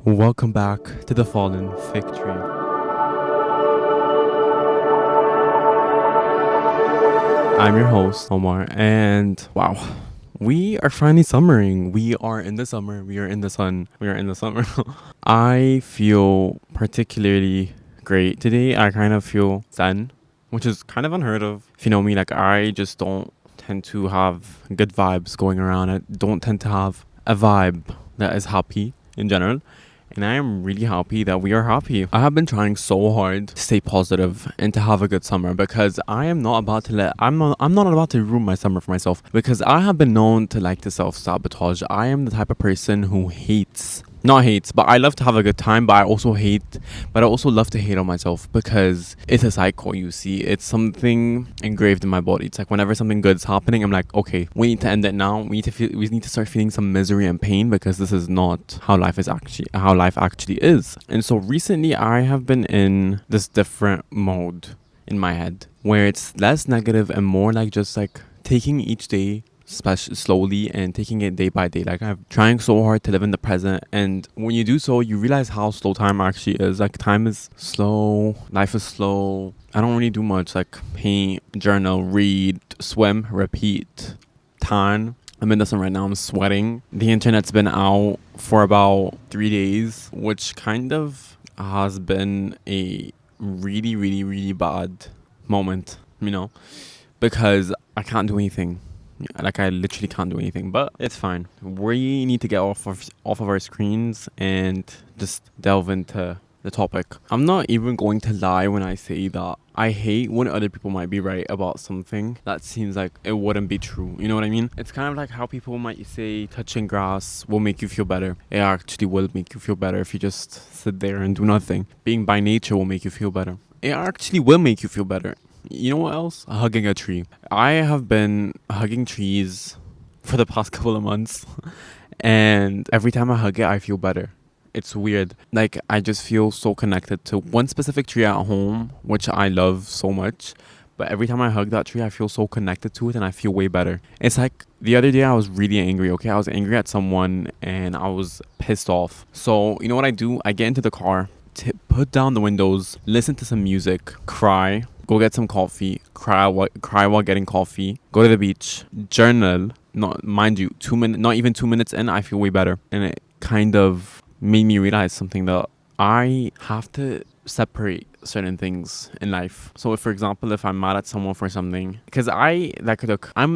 Welcome back to the Fallen Fig Tree. I'm your host, Omar, and wow, we are finally summering. We are in the summer, we are in the sun, we are in the summer. I feel particularly great today. I kind of feel zen, which is kind of unheard of. If you know me, like I just don't tend to have good vibes going around. I don't tend to have a vibe that is happy in general. And I am really happy that we are happy. I have been trying so hard to stay positive and to have a good summer because I'm not about to ruin my summer for myself, because I have been known to like to self-sabotage. I am the type of person who not hates, but I love to have a good time, but I also love to hate on myself because it's a cycle, you see. It's something engraved in my body. It's like whenever something good's happening, I'm like, okay, we need to end it now. We need to start feeling some misery and pain because this is not how life actually is. And so recently I have been in this different mode in my head where it's less negative and more like just like taking each day slowly and taking it day by day. Like I'm trying so hard to live in the present, and when you do so, you realize how slow time actually is. Like time is slow, life is slow. I don't really do much, like paint, journal, read, swim, repeat, tan. I'm in the sun right now. I'm sweating. The internet's been out for about 3 days, which kind of has been a really, really, really bad moment, because I can't do anything. Like I literally can't do anything, but it's fine. We need to get off of our screens and just delve into the topic. I'm not even going to lie when I say that I hate when other people might be right about something that seems like it wouldn't be true. You know what I mean? It's kind of like how people might say touching grass will make you feel better. It actually will make you feel better if you just sit there and do nothing. Being by nature will make you feel better. It actually will make you feel better. You know what else? Hugging a tree. I have been hugging trees for the past couple of months, and every time I hug it, I feel better. It's weird. Like, I just feel so connected to one specific tree at home, which I love so much. But every time I hug that tree, I feel so connected to it and I feel way better. It's like the other day I was really angry, okay? I was angry at someone and I was pissed off. So, you know what I do? I get into the car, put down the windows, listen to some music, cry, go get some coffee, cry while getting coffee, go to the beach, journal. Not, mind you, not even 2 minutes in, I feel way better. And it kind of made me realize something, that I have to separate certain things in life. So if, for example, if I'm mad at someone for something, because I'm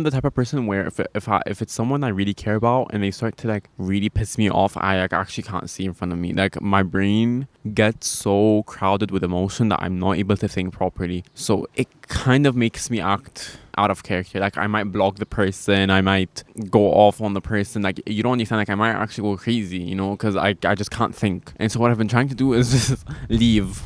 the type of person where if it's someone I really care about and they start to like really piss me off, I like actually can't see in front of me. Like my brain gets so crowded with emotion that I'm not able to think properly. So it kind of makes me act out of character. Like I might block the person, I might go off on the person. Like you don't understand, like I might actually go crazy, because I just can't think. And so what I've been trying to do is just leave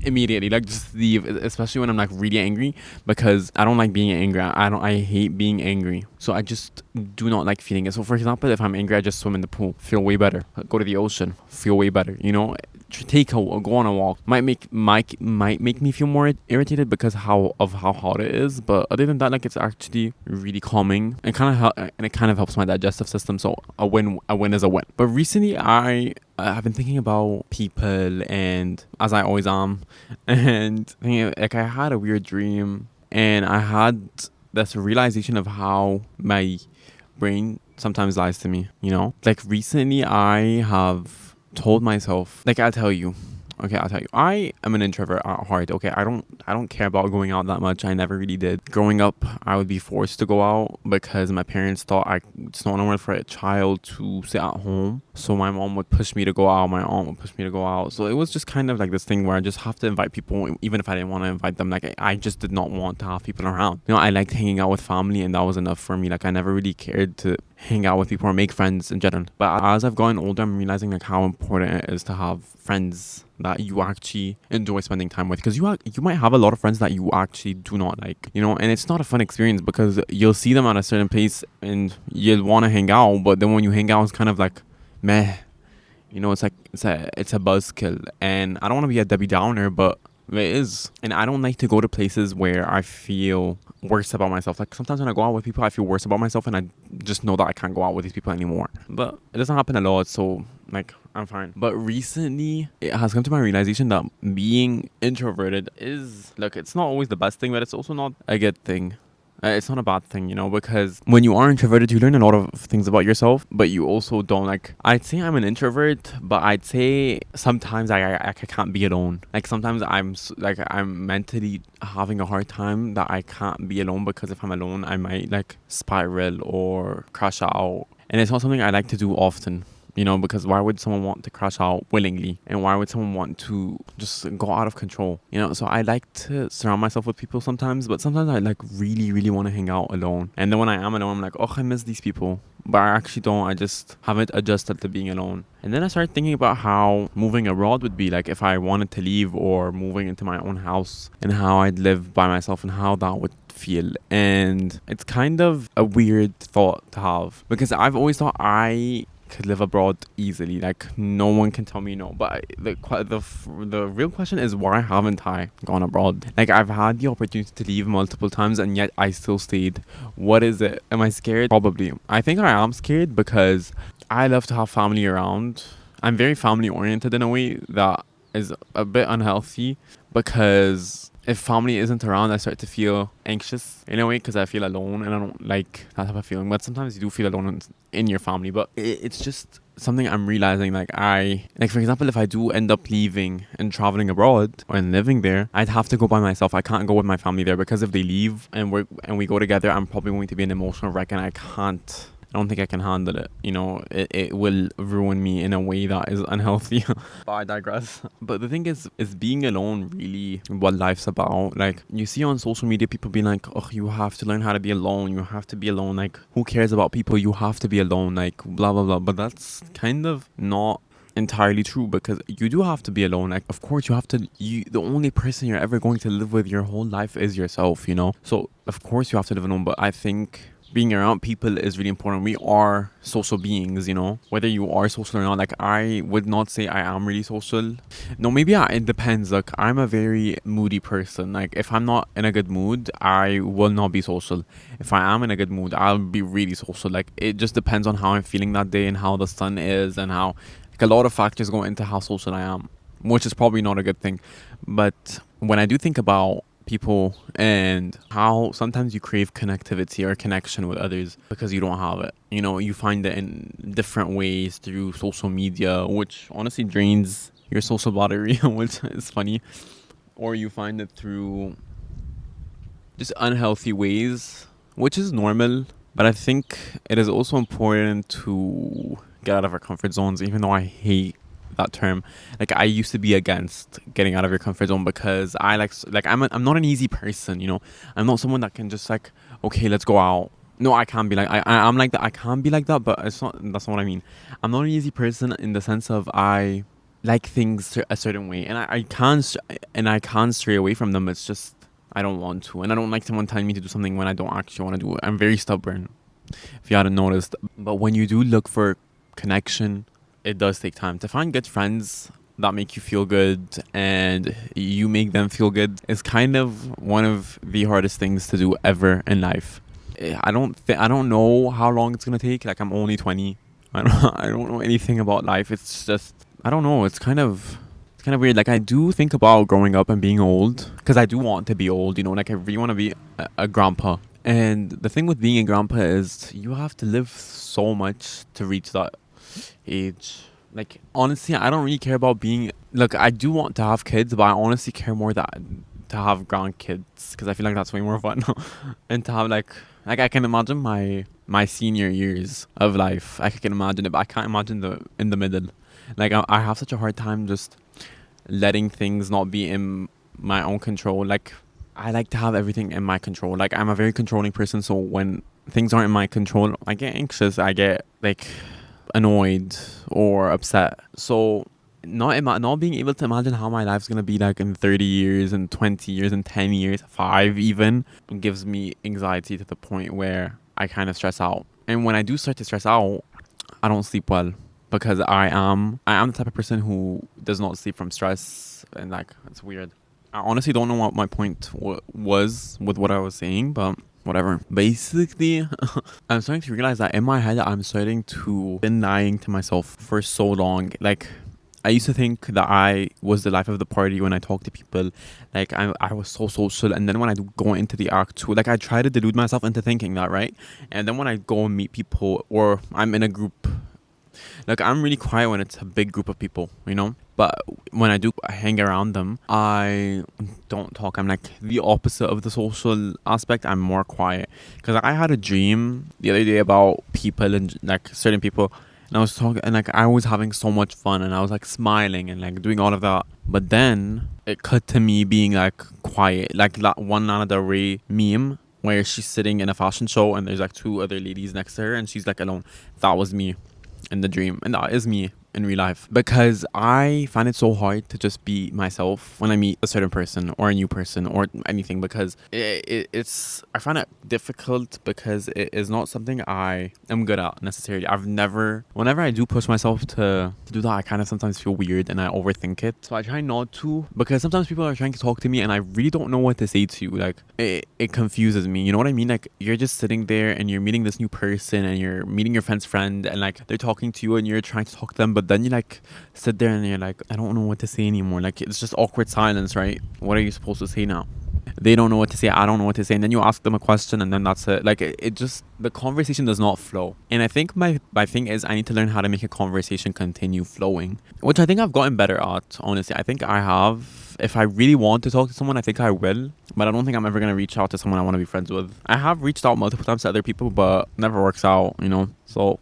immediately, like just leave, especially when I'm like really angry, because I don't like being angry. I hate being angry. So I just do not like feeling it. So for example, if I'm angry, I just swim in the pool, feel way better. Go to the ocean, feel way better. Go on a walk. Might make me feel more irritated because of how hot it is, but other than that, like it's actually really calming and it kind of helps my digestive system. So a win is a win. But recently I have been thinking about people, and as I always am, and thinking, like I had a weird dream and I had this realization of how my brain sometimes lies to me. Like recently I have told myself, like I'll tell you, I am an introvert at heart. Okay, I don't care about going out that much. I never really did. Growing up, I would be forced to go out because my parents thought it's not normal for a child to sit at home. So my mom would push me to go out. My aunt would push me to go out. So it was just kind of like this thing where I just have to invite people, even if I didn't want to invite them. Like I just did not want to have people around. I liked hanging out with family, and that was enough for me. Like I never really cared to hang out with people or make friends in general. But as I've gotten older, I'm realizing like how important it is to have friends that you actually enjoy spending time with, because you might have a lot of friends that you actually do not like, and it's not a fun experience because you'll see them at a certain place and you'll want to hang out, but then when you hang out, it's kind of like meh, it's like it's a buzzkill, and I don't want to be a Debbie Downer, but it is. And I don't like to go to places where I feel worse about myself. Like sometimes when I go out with people, I feel worse about myself, and I just know that I can't go out with these people anymore. But it doesn't happen a lot, so like I'm fine. But recently, it has come to my realization that being introverted is, look, it's not always the best thing, but it's also not a good thing. It's not a bad thing, you know, because when you are introverted, you learn a lot of things about yourself, but you also don't, like, I'd say I'm an introvert, but I'd say sometimes I can't be alone. Like, sometimes I'm mentally having a hard time that I can't be alone, because if I'm alone, I might, like, spiral or crash out. And it's not something I like to do often. You know, because why would someone want to crash out willingly? And why would someone want to just go out of control? You know, so I like to surround myself with people sometimes, but sometimes I like really, really want to hang out alone. And then when I am alone, I'm like, oh, I miss these people. But I actually don't. I just haven't adjusted to being alone. And then I started thinking about how moving abroad would be like if I wanted to leave, or moving into my own house, and how I'd live by myself and how that would feel. And it's kind of a weird thought to have, because I've always thought I could live abroad easily. Like, no one can tell me no. But the real question is, why haven't I gone abroad? Like, I've had the opportunity to leave multiple times, and yet I still stayed. What is it? Am I scared? Probably. I think I am scared because I love to have family around. I'm very family oriented in a way that is a bit unhealthy, because if family isn't around, I start to feel anxious in a way, because I feel alone, and I don't like that type of feeling. But sometimes you do feel alone in your family. But it's just something I'm realizing. Like, for example, if I do end up leaving and traveling abroad and living there, I'd have to go by myself. I can't go with my family there, because if they leave and we go together, I'm probably going to be an emotional wreck, and I don't think I can handle it. You know, it will ruin me in a way that is unhealthy. But I digress. But the thing is being alone really what life's about? Like, you see on social media people being like, oh, you have to learn how to be alone. You have to be alone. Like, who cares about people? You have to be alone. Like, blah, blah, blah. But that's kind of not entirely true, because you do have to be alone. Like, of course the only person you're ever going to live with your whole life is yourself, you know? So, of course you have to live alone. But I think being around people is really important. We are social beings, you know, whether you are social or not. Like, I would not say I am really social. No, maybe it depends. Like, I'm a very moody person. Like, if I'm not in a good mood, I will not be social. If I am in a good mood, I'll be really social. Like, it just depends on how I'm feeling that day, and how the sun is, and how, like, a lot of factors go into how social I am, which is probably not a good thing. But when I do think about people and how sometimes you crave connectivity or connection with others because you don't have it, you know, you find it in different ways through social media, which honestly drains your social battery, which is funny, or you find it through just unhealthy ways, which is normal. But I think it is also important to get out of our comfort zones, even though I hate that term. Like, I used to be against getting out of your comfort zone, because I I'm not an easy person, you know. I'm not someone that can just like, okay, let's go out. No, I can't be like I'm like that. I can't be like that, but that's not what I mean. I'm not an easy person in the sense of I like things a certain way, and I can't stray away from them. It's just I don't want to, and I don't like someone telling me to do something when I don't actually want to do it. I'm very stubborn, if you hadn't noticed. But when you do look for connection, it does take time to find good friends that make you feel good and you make them feel good. Is kind of one of the hardest things to do ever in life. I don't know how long it's gonna take. Like, I'm only 20. I don't know anything about life. It's just, I don't know. It's kind of weird. Like, I do think about growing up and being old, because I do want to be old, you know. Like, I really want to be a grandpa. And the thing with being a grandpa is you have to live so much to reach that age. Like, honestly, I don't really care about being, look, I do want to have kids, but I honestly care more that to have grandkids, because I feel like that's way more fun. And to have like I can imagine my senior years of life. I can imagine it, but I can't imagine in the middle. Like, I have such a hard time just letting things not be in my own control. Like, I like to have everything in my control. Like, I'm a very controlling person, so when things aren't in my control, I get anxious. I get like annoyed or upset. So not being able to imagine how my life's gonna be like in 30 years and 20 years and 10 years, 5 even, gives me anxiety to the point where I kind of stress out. And when I do start to stress out, I don't sleep well, because I am the type of person who does not sleep from stress. And like, it's weird. I honestly don't know what my point was with what I was saying, but whatever. Basically, I'm starting to realize that in my head, I'm starting to been lying to myself for so long. Like, I used to think that I was the life of the party when I talk to people. Like, I was so social. And then when I go into the act too, like, I try to delude myself into thinking that, right? And then when I go and meet people or I'm in a group, like, I'm really quiet when it's a big group of people, you know? But when I do hang around them, I don't talk. I'm like the opposite of the social aspect. I'm more quiet. Because I had a dream the other day about people and like certain people. And I was talking, and like I was having so much fun and I was like smiling and like doing all of that. But then it cut to me being like quiet. Like that one Lana Del Rey meme where she's sitting in a fashion show and there's like two other ladies next to her and she's like alone. That was me in the dream, and that is me in real life, because I find it so hard to just be myself when I meet a certain person or a new person or anything, because it's I find it difficult because it is not something I am good at necessarily. I've never, whenever I do push myself to do that, I kind of sometimes feel weird and I overthink it, so I try not to, because sometimes people are trying to talk to me and I really don't know what to say to you. Like it confuses me, you know what I mean? Like you're just sitting there and you're meeting this new person and you're meeting your friend's friend and like they're talking to you and you're trying to talk to them, but then you like sit there and you're like, I don't know what to say anymore. Like it's just awkward silence, right? What are you supposed to say now? They don't know what to say, I don't know what to say, and then you ask them a question and then that's it. Like it just, the conversation does not flow. And I think my thing is I need to learn how to make a conversation continue flowing, which I think I've gotten better at, honestly. I think I have. If I really want to talk to someone, I think I will, but I don't think I'm ever going to reach out to someone I want to be friends with. I have reached out multiple times to other people, but never works out, you know? So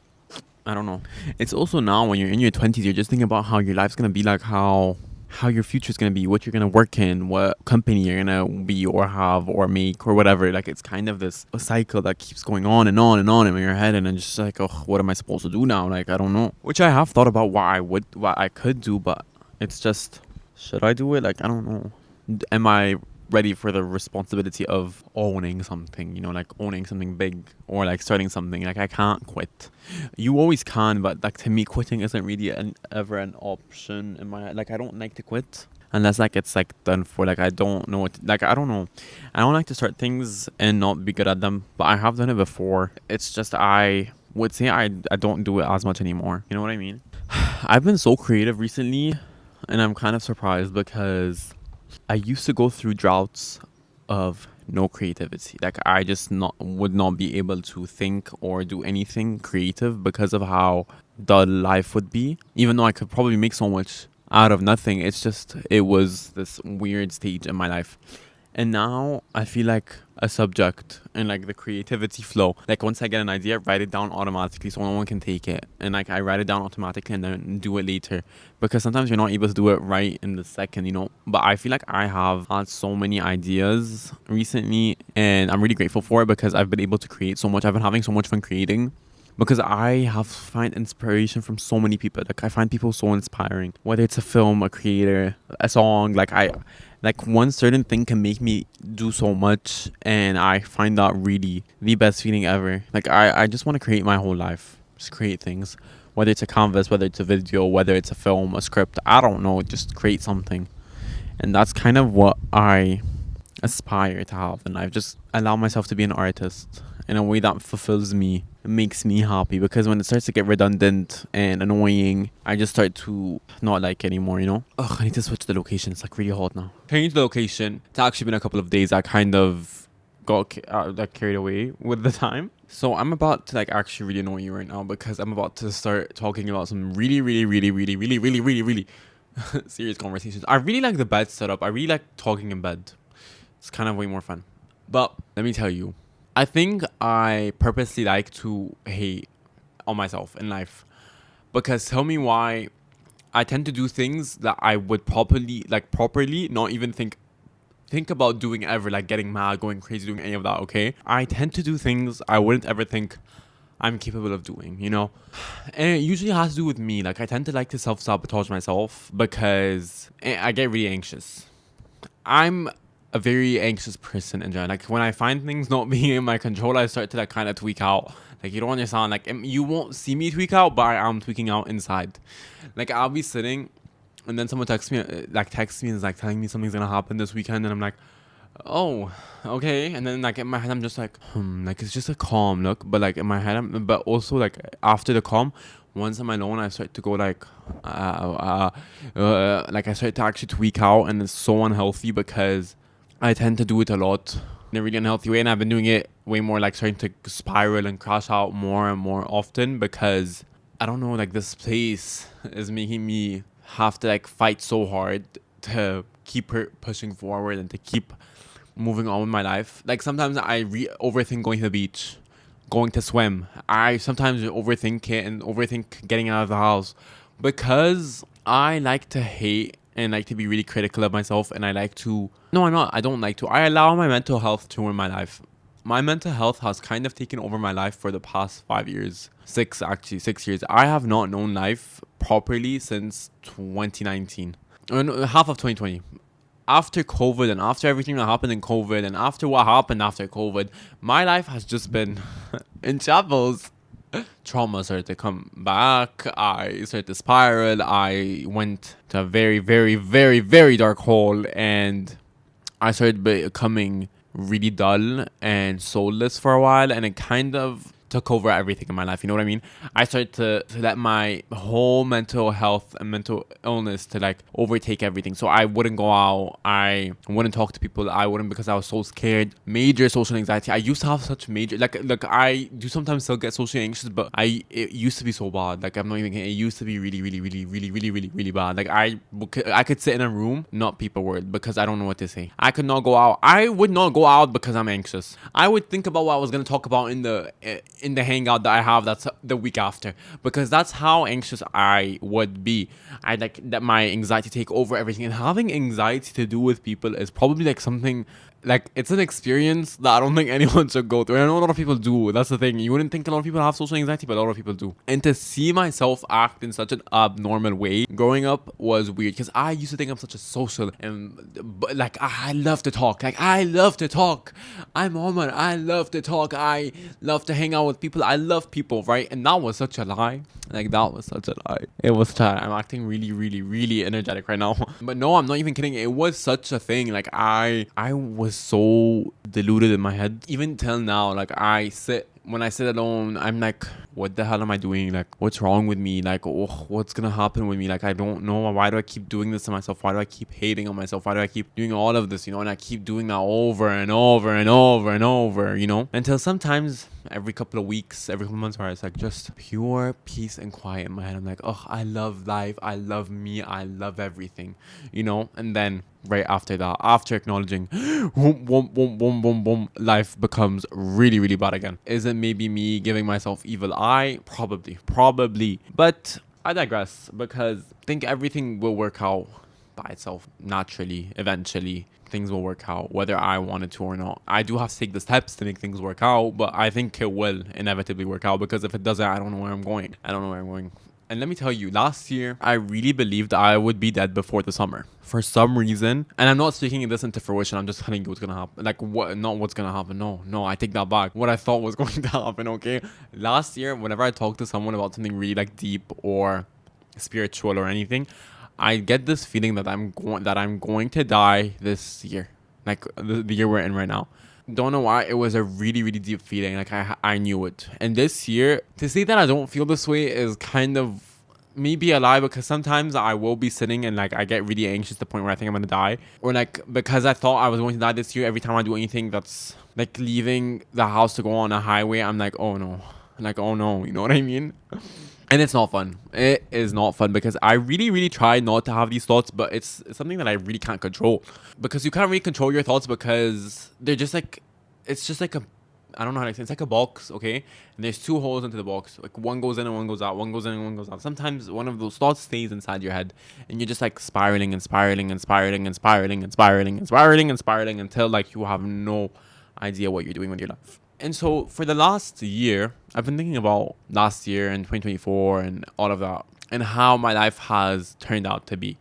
I don't know. It's also now when you're in your 20s, you're just thinking about how your life's going to be, like how your future's going to be, what you're going to work in, what company you're going to be or have or make or whatever. Like it's kind of this a cycle that keeps going on and on and on in your head, and then just like, oh, what am I supposed to do now? Like I don't know. Which I have thought about what I could do, but it's just, should I do it? Like I don't know. Am I ready for the responsibility of owning something, you know, like owning something big or like starting something? Like I can't quit. You always can, but like to me quitting isn't really ever an option in my, like I don't like to quit unless like it's like done for. Like I don't know what, like I don't know, I don't like to start things and not be good at them, but I have done it before. It's just I would say I don't do it as much anymore, you know what I mean? I've been so creative recently and I'm kind of surprised because I used to go through droughts of no creativity. Like I just would not be able to think or do anything creative because of how dull life would be. Even though I could probably make so much out of nothing, it's just, it was this weird stage in my life. And now I feel like a subject and like the creativity flow. Like once I get an idea, write it down automatically so no one can take it. And like I write it down automatically and then do it later. Because sometimes you're not able to do it right in the second, you know. But I feel like I have had so many ideas recently and I'm really grateful for it because I've been able to create so much. I've been having so much fun creating, because I have find inspiration from so many people. Like I find people so inspiring, whether it's a film, a creator, a song. Like one certain thing can make me do so much, and I find that really the best feeling ever. Like I just want to create my whole life, just create things, whether it's a canvas, whether it's a video, whether it's a film, a script, I don't know, just create something. And that's kind of what I aspire to have, and I've just allowed myself to be an artist in a way that fulfills me. It makes me happy, because when it starts to get redundant and annoying, I just start to not like it anymore, you know? Ugh, I need to switch the location. It's like really hot now. Change the location. It's actually been a couple of days. I kind of got like carried away with the time. So I'm about to like actually really annoy you right now, because I'm about to start talking about some really, really, really, really, really, really, really, really serious conversations. I really like the bed setup. I really like talking in bed. It's kind of way more fun. But let me tell you, I think I purposely like to hate on myself in life, because tell me why. I tend to do things that I would properly not even think about doing ever, like getting mad, going crazy, doing any of that, okay? I tend to do things I wouldn't ever think I'm capable of doing, you know? And it usually has to do with me. Like I tend to like to self-sabotage myself because I get really anxious. I'm a very anxious person in general. Like when I find things not being in my control, I start to like kind of tweak out. Like you don't understand. Like you won't see me tweak out, but I am tweaking out inside. Like I'll be sitting, and then someone texts me and is like telling me something's gonna happen this weekend, and I'm like, oh, okay. And then like in my head, I'm just like, like it's just a calm look. But like in my head, but also like after the calm, once I'm alone, I start to go like I start to actually tweak out, and it's so unhealthy because I tend to do it a lot in a really unhealthy way, and I've been doing it way more, like starting to spiral and crash out more and more often because I don't know, like this place is making me have to like fight so hard to keep pushing forward and to keep moving on with my life. Like sometimes I overthink going to the beach, going to swim. I sometimes overthink it and overthink getting out of the house because I like to hate and like to be really critical of myself, and I like to no, I'm not. I don't like to. I allow my mental health to ruin my life. My mental health has kind of taken over my life for the past 5 years. Six, actually, 6 years. I have not known life properly since 2019. No, half of 2020. After COVID and after everything that happened in COVID and after what happened after COVID, my life has just been in shambles. Trauma started to come back. I started to spiral. I went to a very, very, very, very dark hole, and I started becoming really dull and soulless for a while, and it kind of took over everything in my life. You know what I mean? I started to let my whole mental health and mental illness to like overtake everything. So I wouldn't go out. I wouldn't talk to people. I wouldn't because I was so scared. Major social anxiety. I used to have such major like I do sometimes still get socially anxious, but it used to be so bad. Like I'm not even kidding. It used to be really, really, really, really, really, really, really bad. Like I could sit in a room, not peep a word because I don't know what to say. I could not go out. I would not go out because I'm anxious. I would think about what I was gonna talk about in the hangout that I have that's the week after, because that's how anxious I would be. I like that my anxiety take over everything, and having anxiety to do with people is probably like something like it's an experience that I don't think anyone should go through. And I know a lot of people do. That's the thing. You wouldn't think a lot of people have social anxiety, but a lot of people do. And to see myself act in such an abnormal way growing up was weird because I used to think I'm such a social and but like I love to talk. Like I love to talk. I'm Omar. I love to talk. I love to hang out with people. I love people, right? And that was such a lie. Like that was such a lie. It was sad. I'm acting really, really, really energetic right now. But no, I'm not even kidding. It was such a thing. Like I was so deluded in my head. Even till now, like when I sit alone, I'm like, what the hell am I doing? Like, what's wrong with me? Like, oh, what's gonna happen with me? Like, I don't know. Why do I keep doing this to myself? Why do I keep hating on myself? Why do I keep doing all of this, you know? And I keep doing that over and over and over and over, you know? Until sometimes every couple of weeks, every couple of months, where it's like just pure peace and quiet in my head. I'm like, oh, I love life. I love me. I love everything, you know? And then right after that, after acknowledging, boom, boom, boom, boom, boom, boom, life becomes really, really bad again. Is it maybe me giving myself evil eye? Probably. But I digress because I think everything will work out by itself naturally, eventually. Things will work out whether I wanted to or not. I do have to take the steps to make things work out, but I think it will inevitably work out because if it doesn't, I don't know where I'm going. And let me tell you, last year, I really believed I would be dead before the summer. For some reason, and I'm not speaking this into fruition, I'm just telling you what's gonna happen. Like, what? Not what's gonna happen. No, I take that back. What I thought was going to happen, okay? Last year, whenever I talked to someone about something really, like, deep or spiritual or anything, I get this feeling that I'm going to die this year. Like, the year we're in right now. Don't know why, it was a really, really deep feeling. Like I knew it. And this year, to say that I don't feel this way is kind of maybe a lie, because sometimes I will be sitting and like I get really anxious to the point where I think I'm gonna die, or like because I thought I was going to die this year, every time I do anything that's like leaving the house to go on a highway, I'm like, oh no, you know what I mean? And it's not fun. It is not fun because I really, really try not to have these thoughts, but it's something that I really can't control. Because you can't really control your thoughts because they're just like, it's just like a, I don't know how to explain. It's like a box, okay? And there's two holes into the box. Like one goes in and one goes out. One goes in and one goes out. Sometimes one of those thoughts stays inside your head, and you're just like spiraling and spiraling and spiraling and spiraling and spiraling and spiraling and spiraling until like you have no idea what you're doing with your life. And so for the last year, I've been thinking about last year and 2024 and all of that and how my life has turned out to be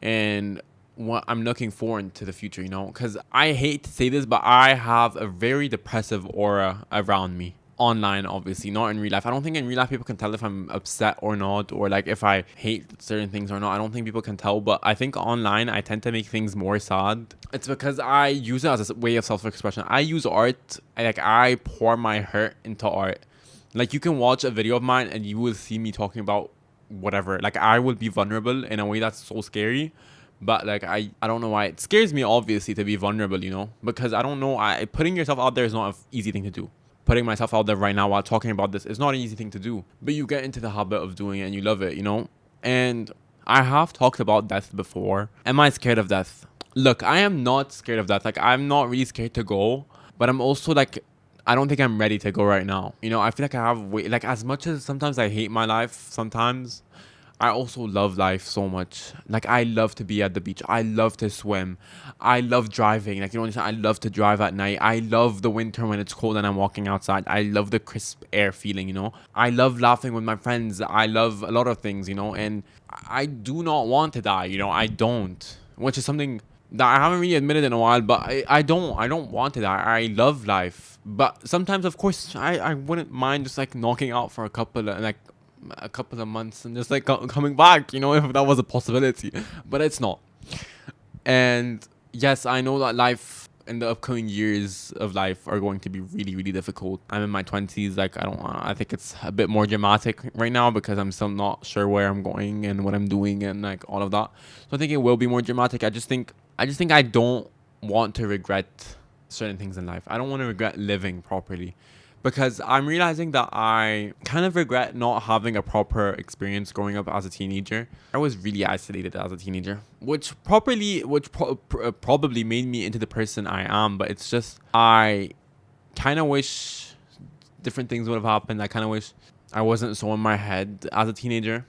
and what I'm looking forward to the future, you know, because I hate to say this, but I have a very depressive aura around me. online, obviously, not in real life. I don't think in real life people can tell if I'm upset or not, or like if I hate certain things or not. I don't think people can tell, but I think online I tend to make things more sad. It's because I use it as a way of self-expression. I use art, like I pour my hurt into art. Like you can watch a video of mine and you will see me talking about whatever. Like I will be vulnerable in a way that's so scary. But like I don't know why it scares me, obviously, to be vulnerable, because I don't know. Putting yourself out there is not an easy thing to do. Putting myself out there right now while talking about this is not an easy thing to do. But you get into the habit of doing it and you love it. And I have talked about death before. Am I scared of death? Look, I am not scared of death. Like I'm not really scared to go, but I'm also like I don't think I'm ready to go right now. I feel like I have like as much as sometimes I hate my life, sometimes I also love life so much. Like I love to be at the beach. I love to swim. I love driving. Like I love to drive at night. I love the winter when it's cold and I'm walking outside. I love the crisp air feeling. I love laughing with my friends. I love a lot of things. And I do not want to die. I don't, which is something that I haven't really admitted in a while, but I don't want to die. I love life. But sometimes, of course, I wouldn't mind just like knocking out for a couple of months and just like coming back, if that was a possibility. But it's not. And yes, I know that life in the upcoming years of life are going to be really, really difficult. I'm in my 20s. Like I think it's a bit more dramatic right now because I'm still not sure where I'm going and what I'm doing and like all of that. So I think it will be more dramatic. I just think I don't want to regret certain things in life. I don't want to regret living properly. Because I'm realizing that I kind of regret not having a proper experience growing up as a teenager. I was really isolated as a teenager, which probably made me into the person I am. But it's just, I kind of wish different things would have happened. I kind of wish I wasn't so in my head as a teenager,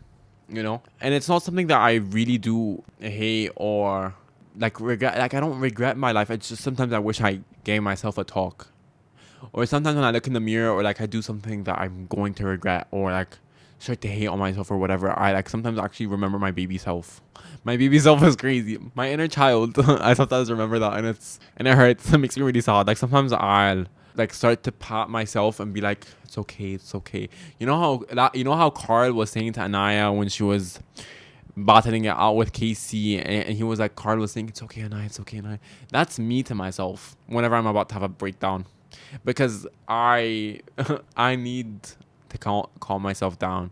And it's not something that I really do hate or like regret. Like I don't regret my life. It's just sometimes I wish I gave myself a talk. Or sometimes when I look in the mirror or like I do something that I'm going to regret or like start to hate on myself or whatever, I like sometimes actually remember my baby self. My baby self is crazy. My inner child. I sometimes remember that and it hurts. It makes me really sad. Like sometimes I'll like start to pat myself and be like, it's okay, it's okay. You know how Carl was saying to Anaya when she was battling it out with Casey and he was like, Carl was saying, it's okay, Anaya, it's okay, Anaya. That's me to myself whenever I'm about to have a breakdown. Because I need to calm myself down.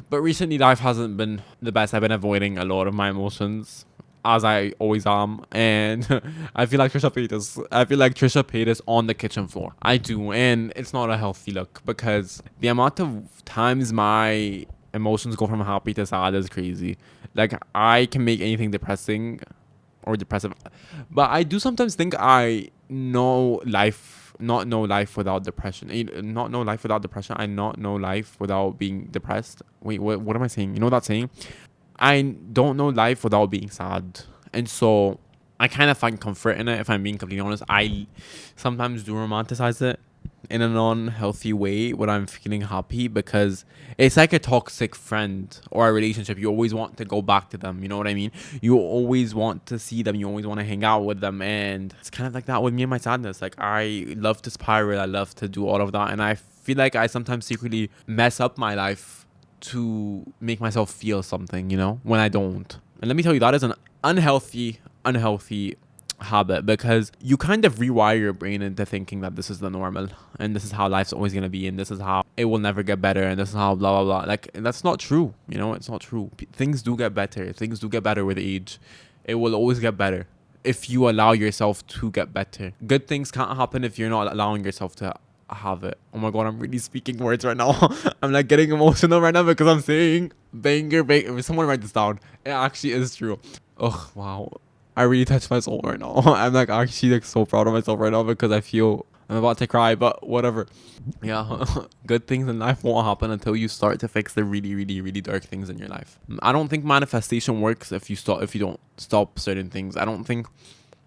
But recently life hasn't been the best. I've been avoiding a lot of my emotions, as I always am. And I feel like Trisha Paytas on the kitchen floor. I do. And it's not a healthy look because the amount of times my emotions go from happy to sad is crazy. Like I can make anything depressing or depressive. But I do sometimes think I know life. Not know life without depression. Not know life without depression. I not know life without being depressed. Wait, what am I saying? You know that saying? I don't know life without being sad. And so I kind of find comfort in it, if I'm being completely honest. I sometimes do romanticize it in a non-healthy way when I'm feeling happy because it's like a toxic friend or a relationship. You always want to go back to them, you know what I mean? You always want to see them, you always want to hang out with them, and it's kind of like that with me and my sadness. Like I love to spiral, I love to do all of that, and I feel like I sometimes secretly mess up my life to make myself feel something, when I don't. And let me tell you, that is an unhealthy habit because you kind of rewire your brain into thinking that this is the normal and this is how life's always going to be and this is how it will never get better and this is how blah blah blah. Like that's not true. It's not true. Things do get better. Things do get better with age. It will always get better if you allow yourself to get better. Good things can't happen if you're not allowing yourself to have it. Oh my god, I'm really speaking words right now. I'm like getting emotional right now because I'm saying banger. Someone write this down. It actually is true. Oh wow, I really touched my soul right now. I'm like actually like so proud of myself right now because I feel I'm about to cry, but whatever. Yeah, good things in life won't happen until you start to fix the really, really, really dark things in your life. I don't think manifestation works if you don't stop certain things. I don't think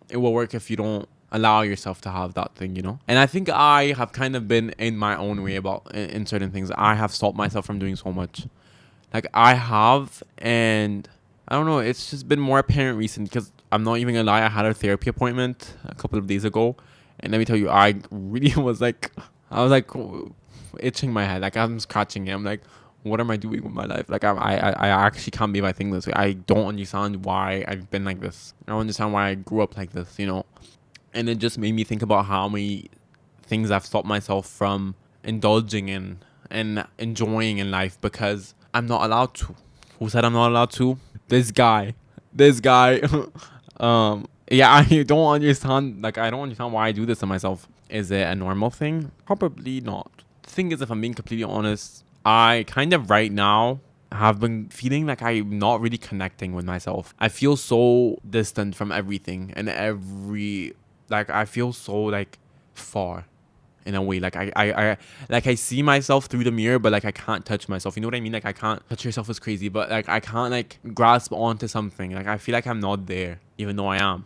it will work if you don't allow yourself to have that thing, And I think I have kind of been in my own way in certain things. I have stopped myself from doing so much. Like I have, and I don't know, it's just been more apparent recently because I'm not even gonna lie, I had a therapy appointment a couple of days ago. And let me tell you, I really was like, itching my head. Like I'm scratching it. I'm like, what am I doing with my life? Like I actually can't believe I think this way. I don't understand why I've been like this. I don't understand why I grew up like this, you know? And it just made me think about how many things I've stopped myself from indulging in and enjoying in life because I'm not allowed to. Who said I'm not allowed to? This guy. This guy. Yeah, I don't understand. Like, I don't understand why I do this to myself. Is it a normal thing? Probably not. The thing is, if I'm being completely honest, I kind of right now have been feeling like I'm not really connecting with myself. I feel so distant from everything and like, I feel so, like, far in a way. Like, I see myself through the mirror, but, like, I can't touch myself. You know what I mean? Like, I can't touch yourself is crazy, but, like, I can't, like, grasp onto something. Like, I feel like I'm not there, even though I am.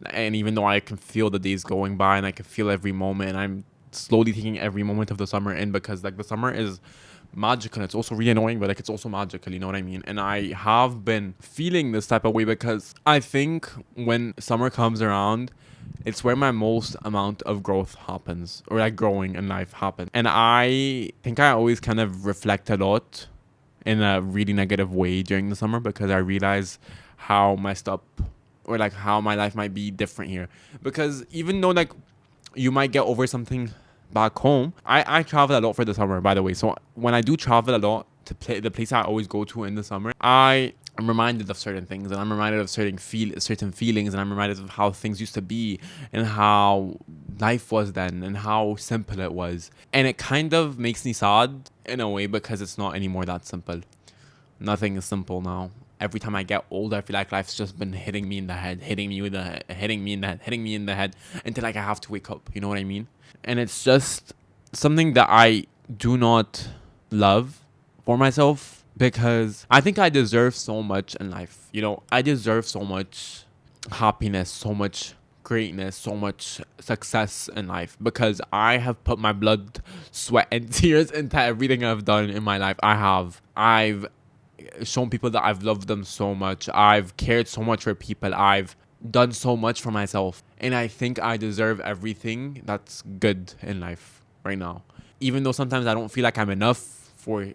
And even though I can feel the days going by and I can feel every moment, and I'm slowly taking every moment of the summer in because, like, the summer is magical. It's also really annoying, but, like, it's also magical. You know what I mean? And I have been feeling this type of way because I think when summer comes around, it's where my most amount of growth happens, or like growing in life happens. And I think I always kind of reflect a lot in a really negative way during the summer because I realize how messed up or like how my life might be different here. Because even though like you might get over something back home, I travel a lot for the summer, by the way. So when I do travel a lot to the place I always go to in the summer, I'm reminded of certain things, and I'm reminded of certain feelings, and I'm reminded of how things used to be and how life was then and how simple it was. And it kind of makes me sad in a way because it's not anymore that simple. Nothing is simple now. Every time I get older, I feel like life's just been hitting me in the head, hitting me in the head until like I have to wake up. You know what I mean? And it's just something that I do not love for myself because I think I deserve so much in life. You know, I deserve so much happiness, so much greatness, so much success in life because I have put my blood, sweat, and tears into everything I've done in my life. I've shown people that I've loved them so much. I've cared so much for people. I've done so much for myself. And I think I deserve everything that's good in life right now. Even though sometimes I don't feel like I'm enough for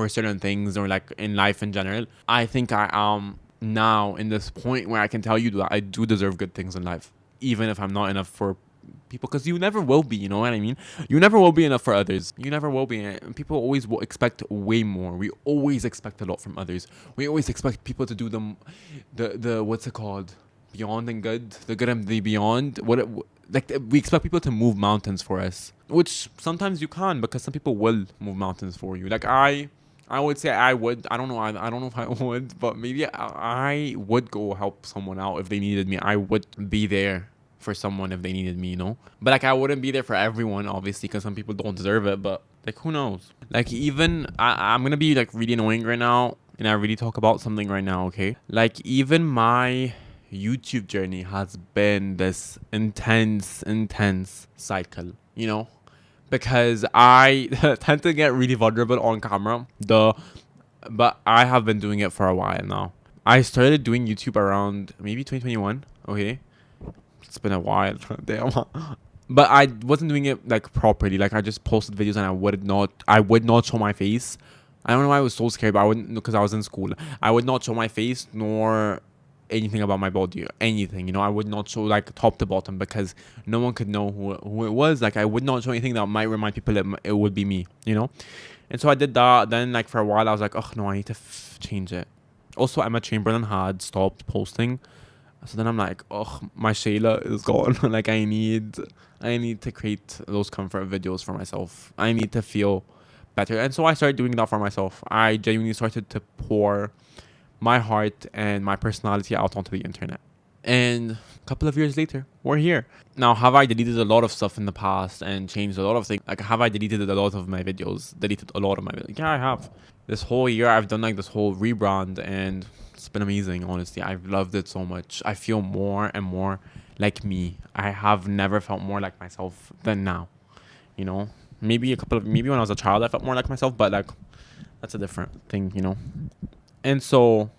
certain things or like in life in general, I think I am now in this point where I can tell you that I do deserve good things in life, even if I'm not enough for people, because you never will be, you know what I mean? You never will be enough for others. You never will be. And people always will expect way more. We always expect a lot from others. We always expect people to do the what's it called? Beyond and good, the good and the beyond. We expect people to move mountains for us, which sometimes you can because some people will move mountains for you. Like I would say I would. I don't know. I don't know if I would, but maybe I would go help someone out if they needed me. I would be there for someone if they needed me, you know? But like I wouldn't be there for everyone, obviously, because some people don't deserve it. But like who knows? Like even I'm gonna be like really annoying right now, and I really talk about something right now, okay? Like even my YouTube journey has been this intense cycle, you know? Because I tend to get really vulnerable on camera, but I have been doing it for a while now. I started doing YouTube around maybe 2021, okay? It's been a while. Damn. But I wasn't doing it like properly. Like I just posted videos and I would not show my face. I don't know why I was so scared, but I wouldn't, because I was in school. I would not show my face nor anything about my body or anything, you know. I would not show like top to bottom because no one could know who it was. Like I would not show anything that might remind people that it would be me, you know. And so I did that. Then like for a while I was like, oh no, I need to change it. Also, Emma Chamberlain had stopped posting. So then I'm like, oh, my Shayla is gone. Like I need to create those comfort videos for myself. I need to feel better. And so I started doing that for myself. I genuinely started to pour my heart and my personality out onto the internet. And a couple of years later, we're here. Now, have I deleted a lot of stuff in the past and changed a lot of things? Like, have I deleted a lot of my videos? Yeah, I have. This whole year, I've done like this whole rebrand, and it's been amazing, honestly. I've loved it so much. I feel more and more like me. I have never felt more like myself than now. You know, maybe when I was a child, I felt more like myself, but like, that's a different thing, you know? And so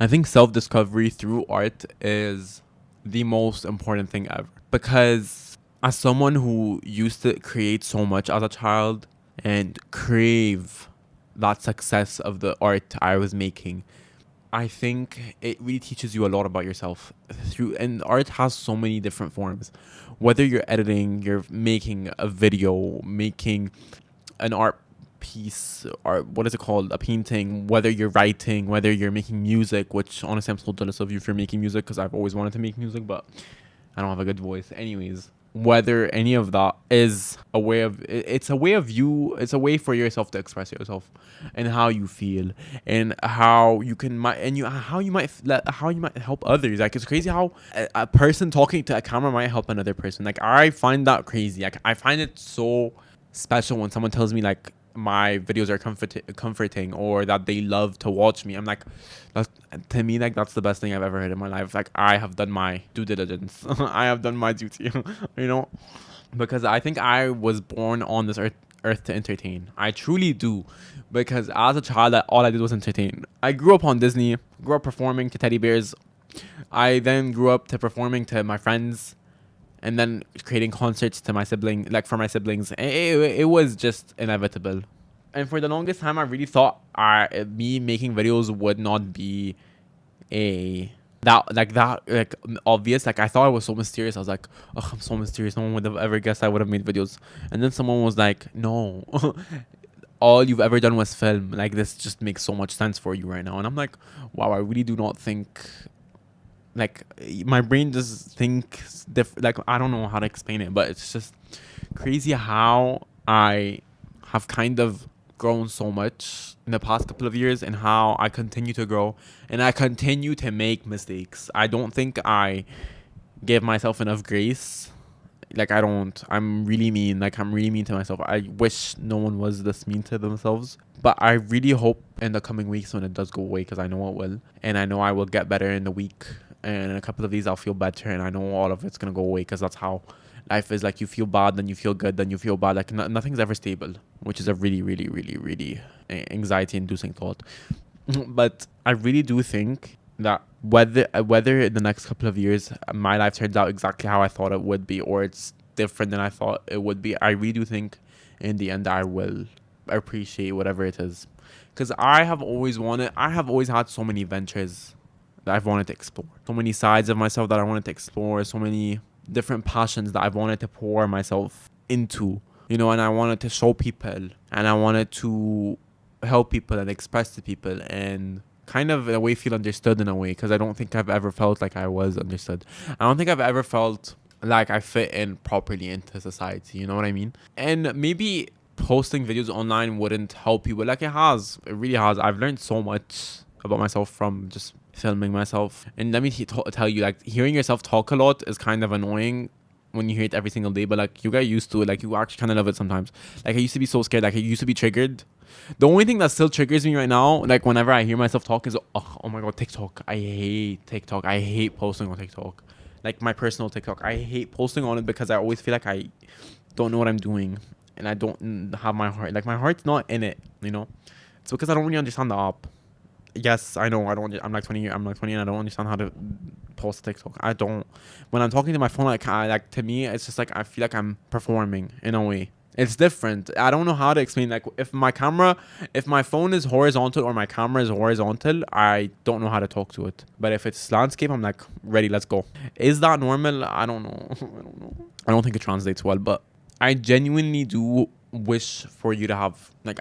I think self-discovery through art is the most important thing ever. Because as someone who used to create so much as a child, and crave that success of the art I was making. I think it really teaches you a lot about yourself and art has so many different forms. Whether you're editing, you're making a video, making an art piece, or what is it called, a painting, whether you're writing, whether you're making music, which honestly I'm so jealous of you for making music because I've always wanted to make music, but I don't have a good voice. Anyways, whether any of that is a way of it's a way of you, it's a way for yourself to express yourself and how you feel and how you can and you how you might how you might help others. Like it's crazy how a person talking to a camera might help another person. Like I find that crazy. Like I find it so special when someone tells me like my videos are comforting or that they love to watch me. I'm like, to me, like that's the best thing I've ever heard in my life. Like I have done my due diligence. I have done my duty, you know, because I think I was born on this earth to entertain. I truly do, because as a child, all I did was entertain. I grew up on Disney, grew up performing to teddy bears. I then grew up to performing to my friends, and then creating concerts to my sibling, like for my siblings. It was just inevitable. And for the longest time, I really thought me making videos would not be a that obvious. Like I thought I was so mysterious. I was like, oh, I'm so mysterious. No one would have ever guessed I would have made videos. And then someone was like, no, all you've ever done was film. Like this just makes so much sense for you right now. And I'm like, wow, I really do not think. Like my brain just thinks like I don't know how to explain it, but it's just crazy how I have kind of grown so much in the past couple of years and how I continue to grow and I continue to make mistakes. I don't think I give myself enough grace. Like I don't. I'm really mean. Like I'm really mean to myself. I wish no one was this mean to themselves. But I really hope in the coming weeks when it does go away, because I know it will, and I know I will get better in the week. And in a couple of these, I'll feel better, and I know all of it's gonna go away, because that's how life is. Like you feel bad, then you feel good, then you feel bad. Like nothing's ever stable, which is a really, really, really, really anxiety-inducing thought. But I really do think that whether in the next couple of years my life turns out exactly how I thought it would be, or it's different than I thought it would be, I really do think in the end I will appreciate whatever it is, because I have always had so many ventures that I've wanted to explore, so many sides of myself that I wanted to explore, so many different passions that I've wanted to pour myself into, you know, and I wanted to show people, and I wanted to help people and express to people and kind of in a way feel understood in a way, because I don't think I've ever felt like I was understood. I don't think I've ever felt like I fit in properly into society, you know what I mean? And maybe posting videos online wouldn't help you, but like it really has. I've learned so much about myself from just filming myself. And let me tell you, like hearing yourself talk a lot is kind of annoying when you hear it every single day, but like you get used to it. Like you actually kind of love it sometimes. Like I used to be so scared. Like I used to be triggered. The only thing that still triggers me right now, like whenever I hear myself talk, is oh my god, TikTok. I hate TikTok. I hate posting on TikTok. Like my personal TikTok, I hate posting on it because I always feel like I don't know what I'm doing and I don't have my heart. Like my heart's not in it, you know. It's because I don't really understand the app. Yes, I know. I'm like 20. I'm like 20, and I don't understand how to post TikTok. I don't. When I'm talking to my phone, like to me, it's just like I feel like I'm performing in a way. It's different. I don't know how to explain. Like if my phone is horizontal or my camera is horizontal, I don't know how to talk to it. But if it's landscape, I'm like ready. Let's go. Is that normal? I don't know. I don't know. I don't think it translates well, but I genuinely do wish for you to have like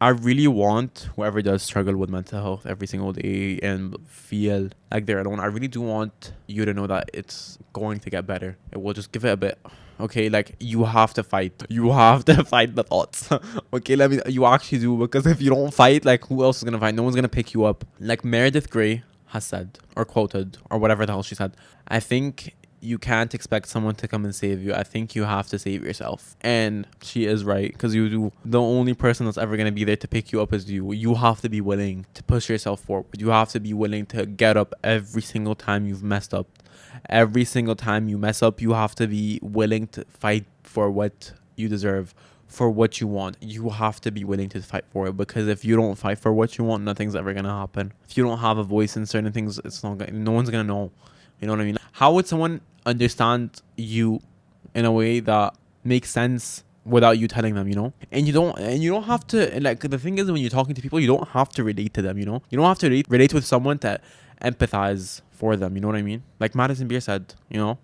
I really want whoever does struggle with mental health every single day and feel like they're alone. I really do want you to know that it's going to get better. It will just give it a bit. Okay, like you have to fight. You have to fight the thoughts. Okay, you actually do, because if you don't fight, like who else is gonna fight? No one's gonna pick you up. Like Meredith Grey has said or quoted or whatever the hell she said. I think you can't expect someone to come and save you. I think you have to save yourself. And she is right, because you do. The only person that's ever going to be there to pick you up is you. You have to be willing to push yourself forward. You have to be willing to get up every single time you've messed up. Every single time you mess up, you have to be willing to fight for what you deserve, for what you want. You have to be willing to fight for it, because if you don't fight for what you want, nothing's ever going to happen. If you don't have a voice in certain things, no one's going to know. You know what I mean? How would someone understand you in a way that makes sense without you telling them, and you don't have to, like, the thing is, when you're talking to people, you don't have to relate to them, you don't have to relate with someone to empathize for them, you know what I mean? Like Madison Beer said, oh,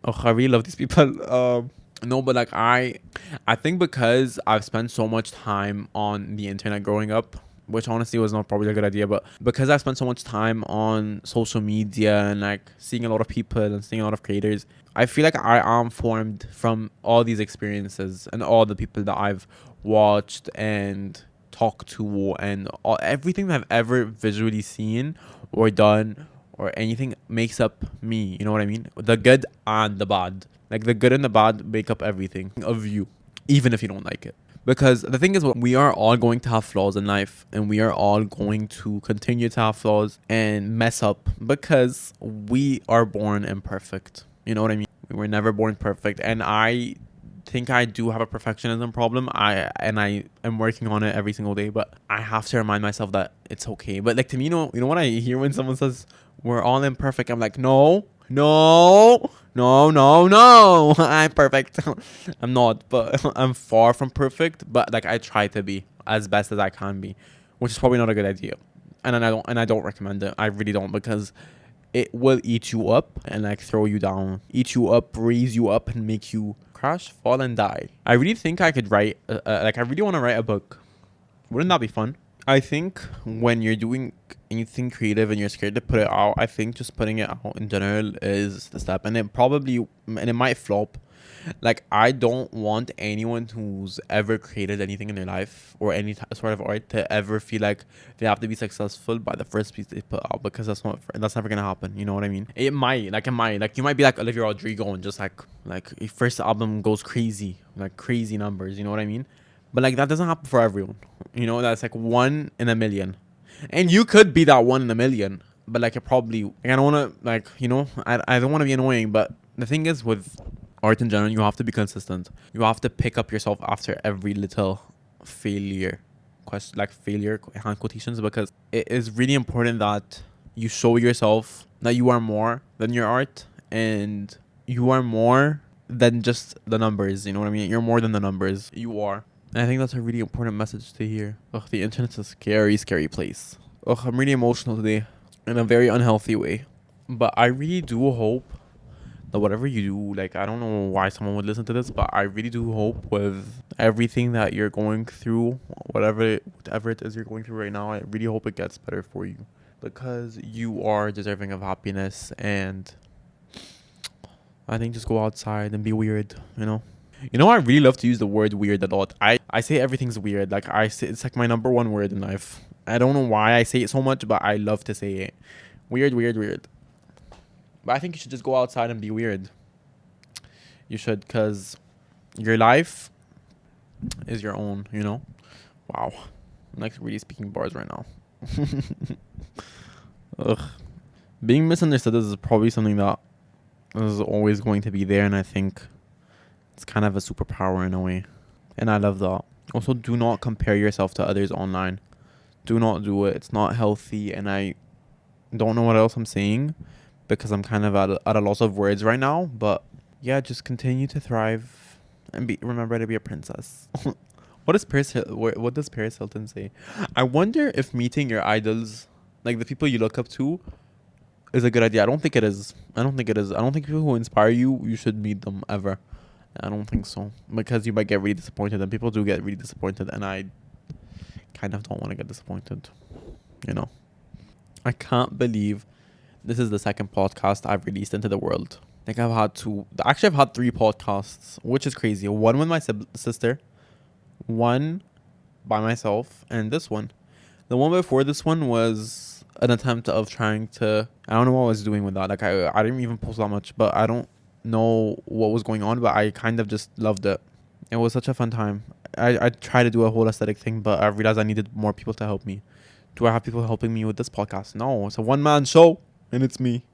I really love these people. No, but like I think because I've spent so much time on the internet growing up, which honestly was not probably a good idea, but because I spent so much time on social media and like seeing a lot of people and seeing a lot of creators, I feel like I am formed from all these experiences and all the people that I've watched and talked to, and everything that I've ever visually seen or done or anything makes up me. You know what I mean? The good and the bad. Like the good and the bad make up everything of you, even if you don't like it. Because the thing is, we are all going to have flaws in life, and we are all going to continue to have flaws and mess up because we are born imperfect. You know what I mean? We were never born perfect. And I think I do have a perfectionism problem. I am working on it every single day, but I have to remind myself that it's okay. But like, to me, you know what I hear when someone says we're all imperfect? I'm like, no, no, no, no, no. I'm perfect. I'm not, but I'm far from perfect. But like, I try to be as best as I can be, which is probably not a good idea. And I don't recommend it. I really don't, because it will eat you up and like throw you down, eat you up, raise you up, and make you crash, fall, and die. I really think I could write, like, I really want to write a book. Wouldn't that be fun? I think when you're doing anything creative and you're scared to put it out, I think just putting it out in general is the step. And it might flop. Like, I don't want anyone who's ever created anything in their life or any sort of art to ever feel like they have to be successful by the first piece they put out, because that's never gonna happen. You know what I mean? It might, like you might be like Olivia Rodrigo and just like your first album goes crazy, like crazy numbers. You know what I mean? But like, that doesn't happen for everyone. That's like 1 in a million, and you could be that 1 in a million. But like, I don't want to, like, I don't want to be annoying, but the thing is, with art in general, you have to be consistent. You have to pick up yourself after every little failure, failure, hand quotations, because it is really important that you show yourself that you are more than your art, and you are more than just the numbers. You know what I mean? You're more than the numbers. You are. And I think that's a really important message to hear. Ugh, the internet's a scary, scary place. Ugh, I'm really emotional today in a very unhealthy way. But I really do hope that whatever you do, like, I don't know why someone would listen to this, but I really do hope with everything that you're going through, whatever it is you're going through right now, I really hope it gets better for you, because you are deserving of happiness. And I think just go outside and be weird, I really love to use the word weird a lot. I say everything's weird. Like, I say it's like my number one word in life. I don't know why I say it so much, but I love to say it. Weird, weird, weird. But I think you should just go outside and be weird. You should, because your life is your own, Wow. I'm like really speaking bars right now. Ugh. Being misunderstood is probably something that is always going to be there, and I think it's kind of a superpower in a way. And I love that. Also, do not compare yourself to others online. Do not do it. It's not healthy, and I don't know what else I'm saying, because I'm kind of at a loss of words right now. But yeah, just continue to thrive and remember to be a princess. What does Paris Hilton say? I wonder if meeting your idols, like the people you look up to, is a good idea. I don't think it is. I don't think people who inspire you should meet them ever. I don't think so, because you might get really disappointed, and people do get really disappointed, and I kind of don't want to get disappointed. I can't believe this is the second podcast I've released into the world. Like, I've had 3 podcasts, which is crazy. One with my sister, one by myself, and this one. The one before this one was an attempt of trying to, I don't know what I was doing with that. Like, I didn't even post that much, but I don't know what was going on, but I kind of just loved it. It was such a fun time. I tried to do a whole aesthetic thing, but I realized I needed more people to help me. Do I have people helping me with this podcast? No, it's a one-man show, and it's me.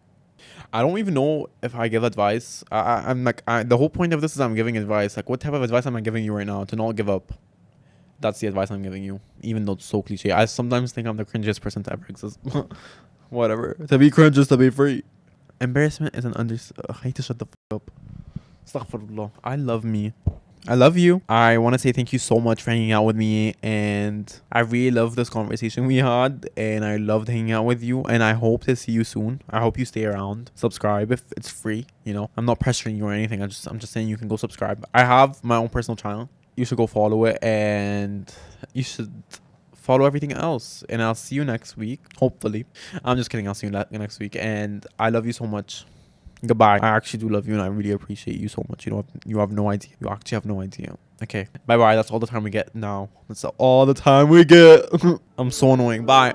I don't even know if I give advice. I'm like, the whole point of this is I'm giving advice. Like, what type of advice am I giving you right now? To not give up. That's the advice I'm giving you, even though it's so cliche. I sometimes think I'm the cringiest person to ever exist. Whatever. To be cringe is to be free. Embarrassment is an I hate to shut the fuck up. Astaghfirullah. I love me. I love you. I want to say thank you so much for hanging out with me, and I really love this conversation we had, and I loved hanging out with you, and I hope to see you soon. I hope you stay around. Subscribe if it's free, you know. I'm not pressuring you or anything. I'm just saying you can go subscribe. I have my own personal channel. You should go follow it, and you should follow everything else. And I'll see you next week, hopefully. I'm just kidding. I'll see you next week, and I love you so much. Goodbye. I actually do love you, and I really appreciate you so much. You have no idea. You actually have no idea. Okay. Bye bye. That's all the time we get now. That's all the time we get. I'm so annoying. Bye.